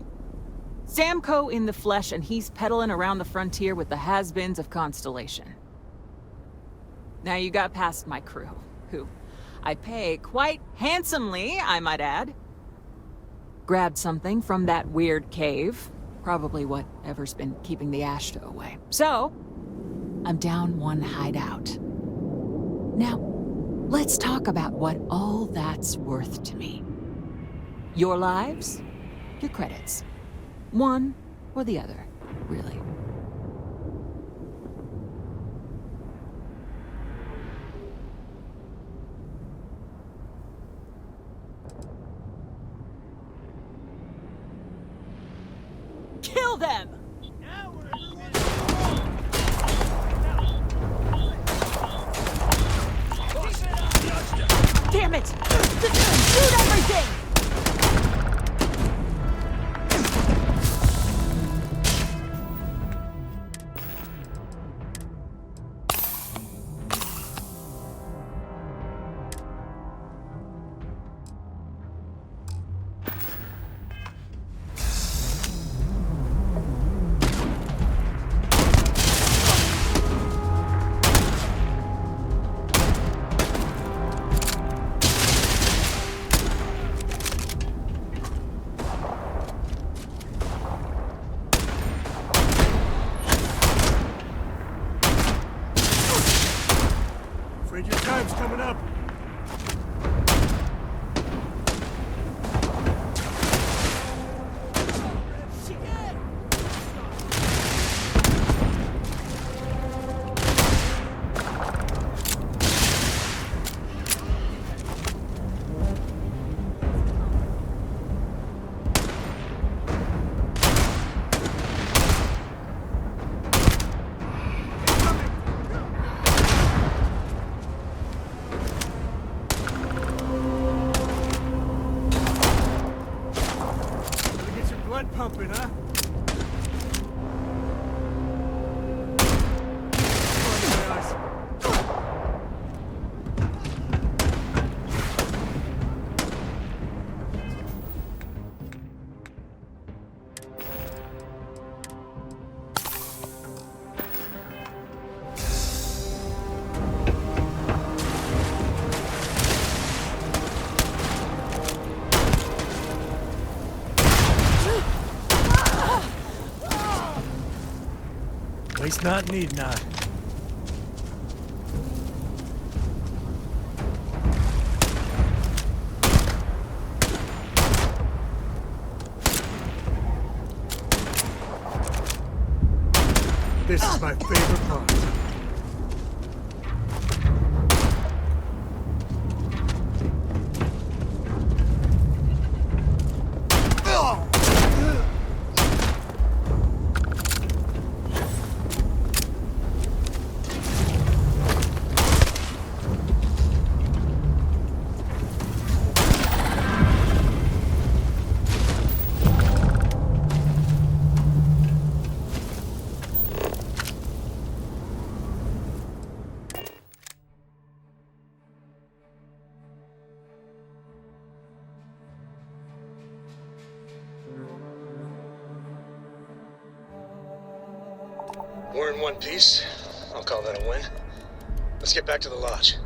Samco in the flesh, and he's peddling around the frontier with the has-beens of Constellation. Now you got past my crew, who I pay quite handsomely, I might add. Grabbed something from that weird cave. Probably whatever's been keeping the Ashta away. So, I'm down one hideout. Now, let's talk about what all that's worth to me. Your lives, your credits. One or the other, really. Kill them! Damn it! Shoot everything! Afraid your time's coming up. Pumping, huh? At least not need not. This is my favorite part. We're in one piece. I'll call that a win. Let's get back to the lodge.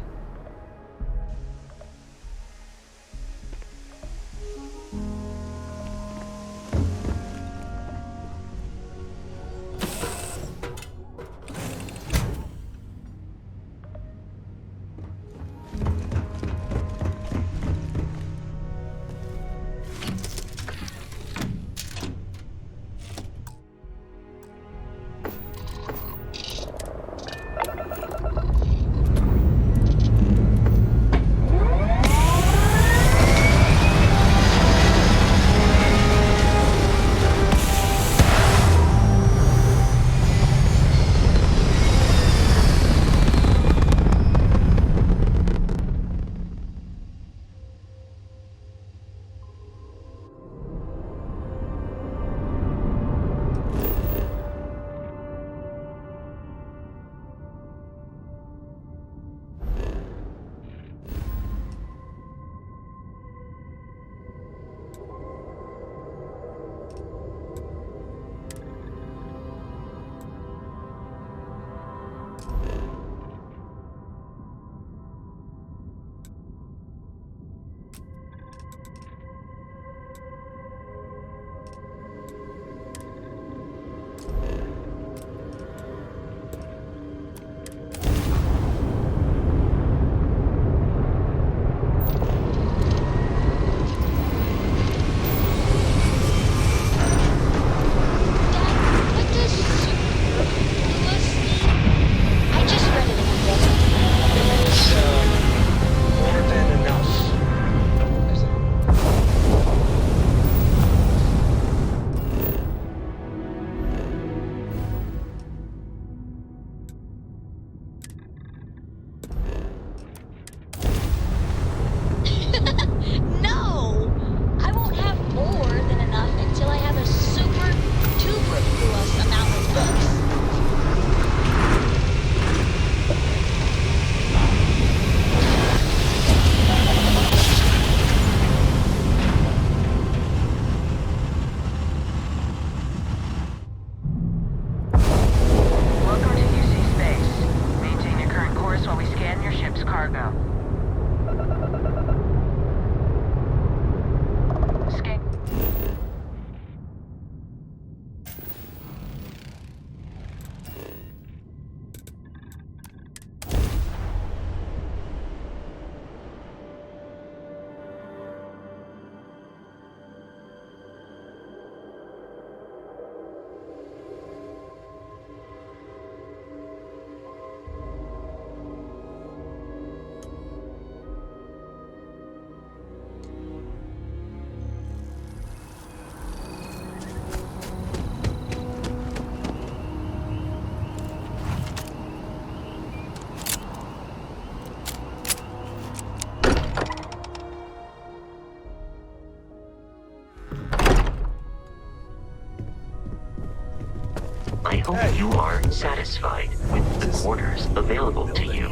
hope you are satisfied with the quarters available to you.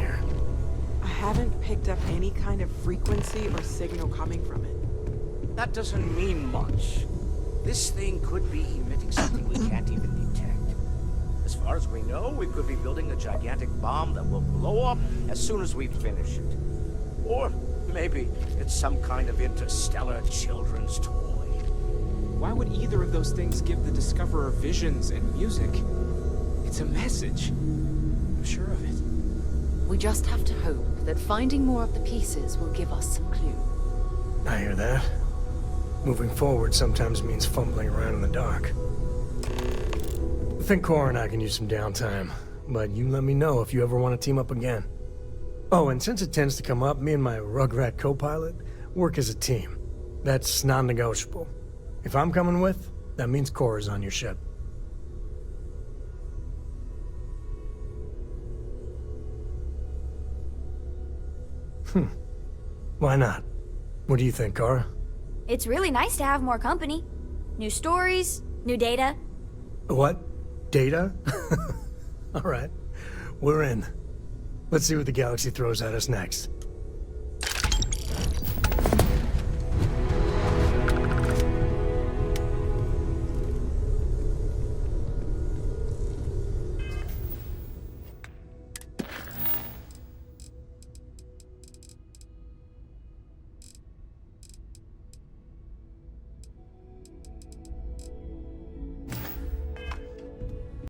I haven't picked up any kind of frequency or signal coming from it. That doesn't mean much. This thing could be emitting something we can't even detect. As far as we know, we could be building a gigantic bomb that will blow up as soon as we finish it. Or maybe it's some kind of interstellar children's toy. Why would either of those things give the Discoverer visions and music? It's a message. I'm sure of it. We just have to hope that finding more of the pieces will give us some clue. I hear that. Moving forward sometimes means fumbling around in the dark. I think Cora and I can use some downtime, but you let me know if you ever want to team up again. Oh, and since it tends to come up, me and my Rugrat co-pilot work as a team. That's non-negotiable. If I'm coming with, that means Cora's on your ship. Why not? What do you think, Cora? It's really nice to have more company. New stories, new data. What? Data? All right. We're in. Let's see what the galaxy throws at us next.